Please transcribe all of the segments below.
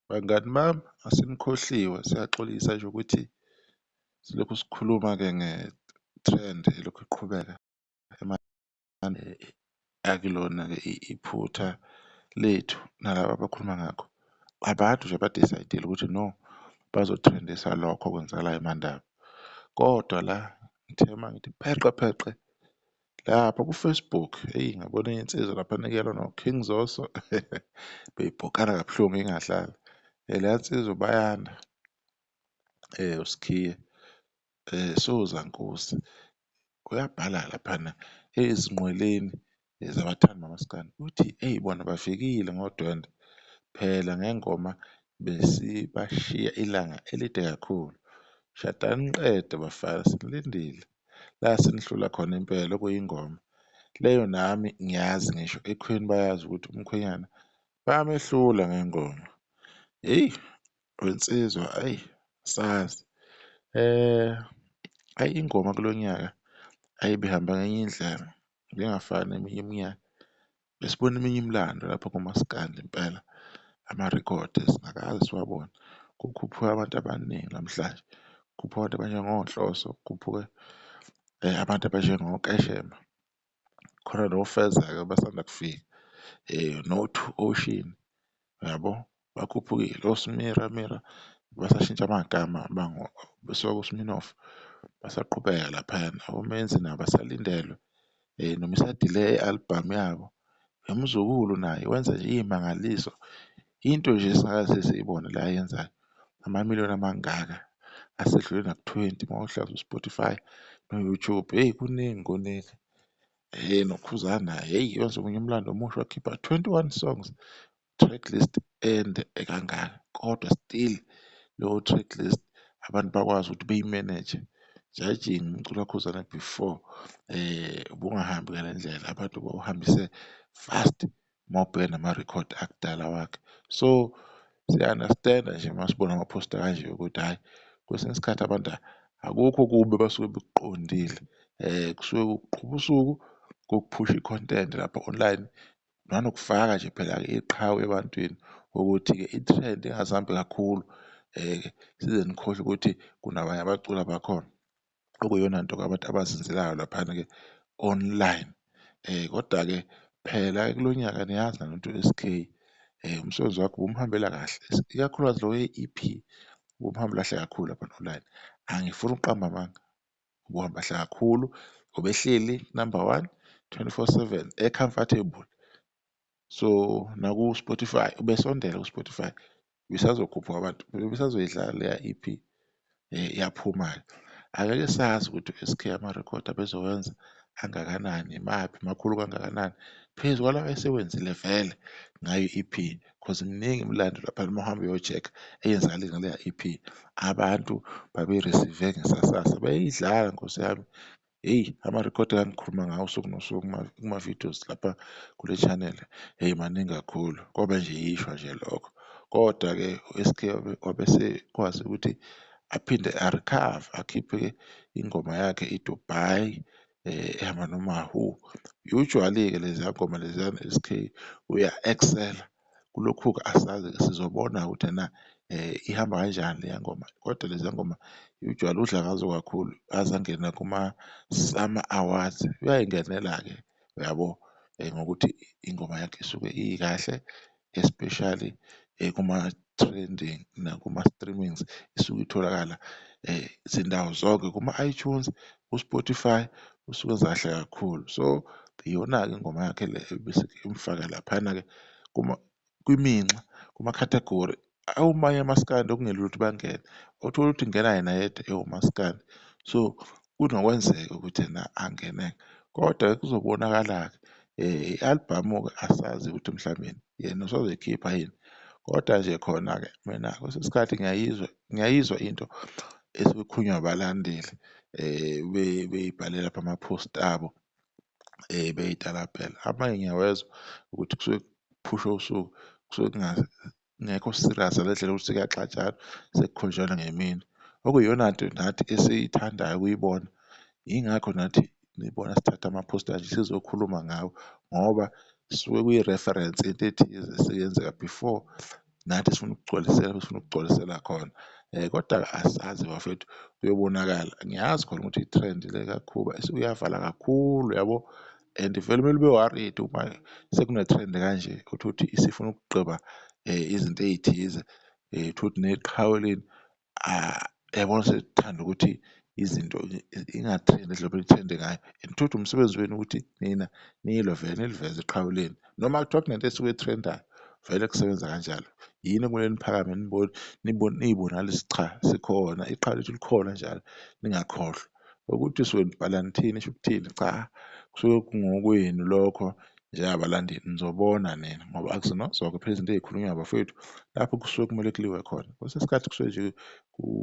Bangani bami, asimkhohliwe, siyaxolisa nje ukuthi silokhu sikhuluma-ke nge-trend elokhu iqhubeka akulona-ke iphutha lethu nalaba abakhuluma ngakho. Abantu nje abadisayidile ukuthi no, bazothrendisa lokho okwenzakalayo emandaba. Kodwa la ngithe uma ngithi pheqe pheqe lapha ku-Facebook, eyi ngabona insizwa laphana kuyalwa no-King Zoso beyibhokana kabuhlungu ingahlali. Leya nsizwa uBayanda uSikhiye Sozankosi uyabhala laphana ezinqweleni zabathandi bamaskandi uthi, eyi bona bafikile ngodwendwe phela ngengoma besibashiya ilanga elide kakhulu. Shadani niqede bafana sinilindile la senihlula khona impela okuyingoma leyo. Nami ngiyazi ngisho ekhweni bayazi ukuthi umkhwenyana bayamehlula ngengoma. Eyi wensizwa ayi sazi ayi ingoma kulo nyaka ayi ibihamba ngenye indlela ibingafani neminye iminyaka. Besibona eminye imilando lapho kumaskandi impela, amarekhodi singakaze siwabone. Kukhuphuke abantu abaningi namhlanje, kukhuphuke abantu abanjengoNhloso, kukhuphuke abantu abanjengoKashemba, khona noFeza-ke abasanda kufika, no-Two Ocean yabo bakhuphukile, oSmira Mira basashintsha amagama besuka kuSminoff basaqhubeka laphayana. OMenzi nabo basalindelwe noma isadileye i-album yabo. Umzukulu naye wenza nje iy'mangaliso, into nje esingakaze siyibone la ayenzayo. Amamiliyoni amangaka asedlule naku-20 mawuhlala u-Spotify no-YouTube. Hheyi kuningi kuningi. NoKhuzani naye hheyi wenza omunye umlando omusha wakhipha 21 songs, tracklist ende ekangaka, kodwa still leyo tracklist abantu bakwazi ukuthi beyimeneje. Judging umculo kaKhuzani before ubungahambi ngale ndlela, abantu bawuhambise fast mawubheka namarekhodi akudala wakhe. So siya-understand-a nje masibona amaphosta kanje ukuthi hhayi, kwesinye isikhathi abantu akukho okubi abasuke bekuqondile, kusuke kuqhuba usuku kokuphusha i-content lapha online, nanokufaka nje phela-ke iqhawe ebantwini ukuthi-ke i-trend ingaze ihambe kakhulu size nikhohlwe ukuthi kunabanye abaculi abakhona, okuyiyona nto-ke abantu abazenzelayo laphana-ke online. Koda-ke phela kulo nyaka niyazi nalento ye-S_K umshoza wakhe ubumhambela kahle, ikakhulukazi lo we-E_P ubumhambela kahle kakhulu lapha online. Angifuni ukuqamba amanga, ubuhamba kahle kakhulu, ubehleli number 1 24/7 e-comfortable. So naku-Spotify ubesondela ku-Spotify, ibisazokhuphuka abantu bebesazoyidlala leya E_P yaphumayo. Angeke sazi ukuthi u-S_K amarekhodi abezowenza angakanani, imaphi makhulu kangakanani phezu kwalawa esewenzile vele ngayo i-E_P, cause miningi imilando laphana mawuhamba uyo-check-a eyenzakale ngaleya E_P. Abantu babe-receive-e ngesasasa beyidlala Nkosi yami. Hheyi amarekhodi engangikhuluma ngawo usuku nosuku kuma-videos lapha kule channel, hheyi maningi kakhulu, kwaba nje yishwa nje lokho. Kodwa-ke u-S_K wabesekwazi ukuthi aphinde arikhave akhiphe ingoma yakhe iDubai ehamba noMaHu. Usually-ke leziya ngoma leziyana u-S_K uya-excel-a kulokhu-ke asazi-ke sizobona ukuthi ena ihamba kanjani leya ngoma, kodwa leziya ngoma usually udla ngazo kakhulu. Aze angene kuma-Sama Awards uyayingenela-ke uyabo, ngokuthi ingoma yakhe isuke ikahle, especially kuma-trending nakuma-streamings isuke itholakala zindawo zonke kuma-iTunes, ku-Spotify usuke wenza kahle kakhulu. So iyona-ke ingoma yakhe le ebese imfaka laphana-ke kwiminxa, kumakhathagori awumanye amaskandi okungelula ukuthi bangene, othola ukuthi kungena yena yedwa ewumaskandi. So kunokwenzeka ukuthi ena angene, kodwa kuzobonakala-ke i-album-ke asazi ukuthi mhlawumbe yena usazoyikhipha yini. Kodwa nje khona-ke mina kwesinye isikhathi ngiyayizwa into esuke ikhulunywa abalandeli beyibhale lapha amaphosti abo beyitalabhela. Amanye ngiyawezwa ukuthi kusuke kuphushwa usuku, kusuke kungekho serious ngale ndlela yokuthi sekuyaxatshanwa, sekukhunjulwa ngemini, okuyiyona nto nathi esiyithandayo ukuyibona. Yingakho nathi nibona sithatha amaphosta anje sizokhuluma ngawo, ngoba suke kuyi-reference into ethize eseyenzeka before nathi sifuna ukugcwalisela khona. Kodwa asazi bafethu kuyobonakala. Ngiyazi khona ukuthi i-trend le kaKhuba uyavala kakhulu yabo, and vele kumele ube worried uma sekune-trend kanje ukuthi isifuna ukugqiba izinto ey'thize, utholukuthi neqhawe yabona sethanda ukuthi izinto ingathrendi ngendlela ithrendi ngayo, and utholukuthi umsebenzi wenu ukuthi nina nilwe vele niliveze iqhawe lenu, noma kuthiwa kunento esuke ethrendayo vele kusebenza kanjalo. Yini okumele niphakame niy'bonakalise cha sikhona, iqhawe lethu likhona njalo, ningakhohlwa. Ukuthi suke nibhala nithini nisho ukuthini, cha, kusuke kungokwenu lokho njengabalandeli nizobona nina ngoba akusona zonke phela izinto ey'khulunywayo bafowethu lapho kusuke kumele kuliwe khona. Kwesinye isikhathi kusuke nje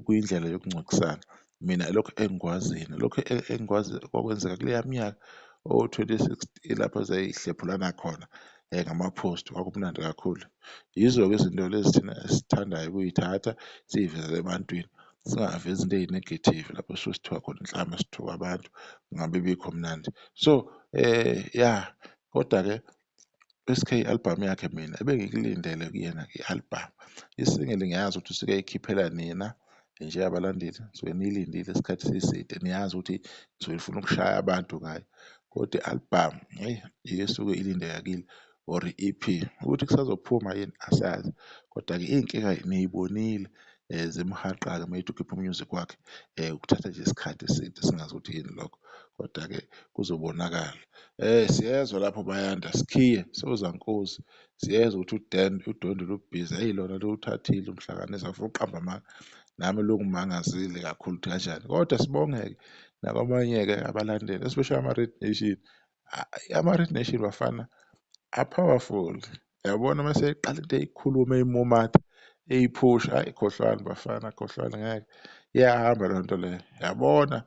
kuyindlela yokuncintisana. Mina lokhu engikwaziyo, lokhu engikwazi kwakwenzeka kuleya minyaka o-2016 lapho zayihlephulana khona ngama-post, kwakumnandi kakhulu. Yizo-ke izinto lezi thina esithandayo ukuy'thatha siy'veze ebantwini, singavezi izinto ey'negative lapho suke sithiwa khona inhlamba sithuka abantu kungabi bikho mnandi. So ya, koda-ke u-S_K i-album yakhe mina ebengikulindele kuyena i-album. I-single ngiyazi ukuthi usuke eyikhiphela nina njengabalandeli, nisuke niyilindile isikhathi siside, niyazi ukuthi nisuke nifuna ukushaya abantu ngayo, kodwa i-album hheyi yiyo esuke ilindeka kile or i-EP. Ukuthi kusazophuma yini asazi, kodwa-ke iy'nkinga niy'bonile zimhaqa-ke uma ethi ukhipha u-music wakhe, kuthatha nje isikhathi eside singazi ukuthi yini lokho, kodwa-ke kuzobonakala. Siyezwa lapho bayanda Sikhiye Sobuzankosi, siyezwa ukuthi uDondwe lubhizi, hheyi lona liwuthathile umhlakanisa afuna ukuqamba amanga. Nami lokhu ngimangazile kakhulu ukuthi kanjani, kodwa sibonge-ke nakwamanye-ke abalandeli, especially ama-Red Nation. Ama-Red Nation bafana a-powerful, uyabona mase eqala into eyikhuluma eyimumatha eyiphusha, hhayi khohlwani bafana, khohlwani ngeke iyahamba leyo nto leyo, yabona.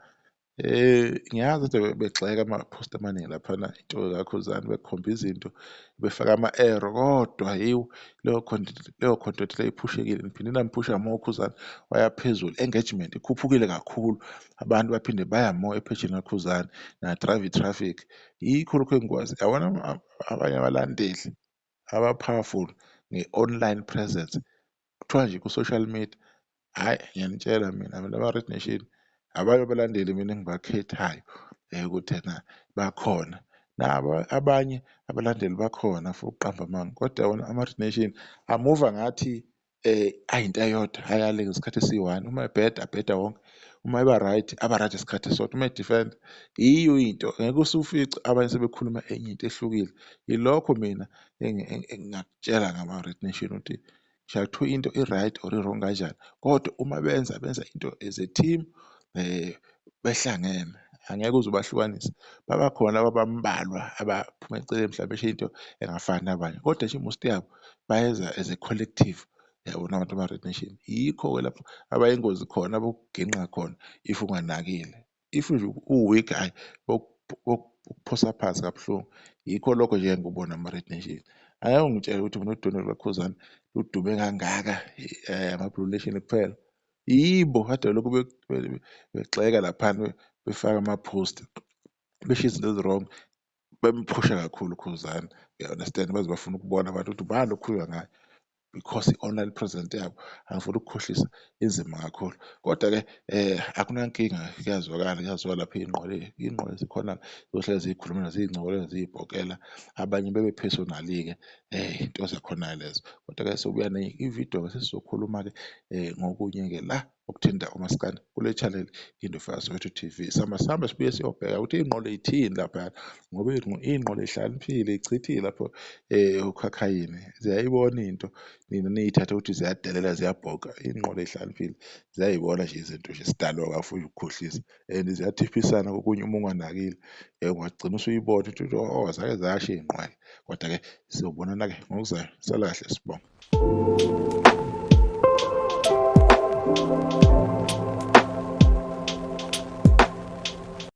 Ngiyazi ukuthi begxeka ama-post amaningi laphana into kaKhuzani bekhomba izinto befaka ama-arrow, kodwa yiwu leyo content leyo iphushekile, niphinde namphusha more uKhuzani waya phezulu, engagement ikhuphukile kakhulu, abantu baphinde baya more ephejini kaKhuzani na-Drive Traffic. Yikho lokhu engikwazi, yabona abanye abalandeli aba-powerful nge-online presence, kuthiwa nje ku-social media, hhayi ngiyanitshela mina ama-Red Nation abanye abalandeli mina engibakhethayo ukuthi ena bakhona. Nabo abanye abalandeli bakhona for ukuqamba amanga, kodwa wona ama-Red Nation amuva ngathi ayinto eyodwa, ayaleka isikhathi esi-one, uma ebheda abheda wonke, uma eba-right aba-right isikhathi esisodwa, uma e-defend yiyo into, ngeke usufice abanye sebekhuluma enye into ehlukile. Yilokho mina engingakutshela ngama-Red Nation ukuthi shall kuthiwa into i-right or i-wrong kanjani, kodwa uma benza into as a team behlangene, angeke uze ubahlukanise. Babakhona abambalwa abaphuma eceleni mhlawumbe besho into engafani nabanye, kodwa nje most yabo bayenza as a collective, yabona abantu ama-Red Nation. Yikho-ke lapho abayingozi khona abokuginqa khona if unganakile, if nje uwikhi hhayi bokuphosa phansi kabuhlungu. Yikho lokho nje engikubona ama-Red Nation. Angeke ungitshele ukuthi mina uDondwe lukaKhuzani ludume kangaka ama-Blue Nation kuphela. Yibo kade lokhu begxeka laphana befaka ama-post besho izinto ezi-wrong, bemphusha kakhulu uKhuzani, uya-understand, baze bafuna ukubona abantu ukuthi ubani okukhulunywa ngayo because i-online presence yabo angifuni ukukhohlisa inzima kakhulu. Kodwa-ke akunankinga, kuyazwakala lapho iy'nqola ezikhona zohlezi ziyikhulumela ziyingcokolela ziyibhokela, abanye bebe-personally-ke into zakhona lezo. Kodwa-ke sobuya ividiyo-ke sesizokhuluma-ke ngokunye-ke la okuthinta umaskandi kule channel Indlovu Soweto TV. Sihamba sibuye siyobheka ukuthi iy'nqola y'thini laphayana, ngoba iy'nqola y'hlakaniphile, y'chithile lapho ukhakhayini, ziyayibona into nina niyithathe ukuthi ziyadelela ziyabhoka. Iy'nqola ey'hlakaniphile ziyayibona nje izinto nje sidalwa kafuthi ukukhohlisa and ziyathiphisana kokunye uma unganakile, ungagcina usuyibona ukuthi zake zasho iy'nqwela. Kodwa-ke siyobonana-ke ngokuzayo, sala kahle, sibonga.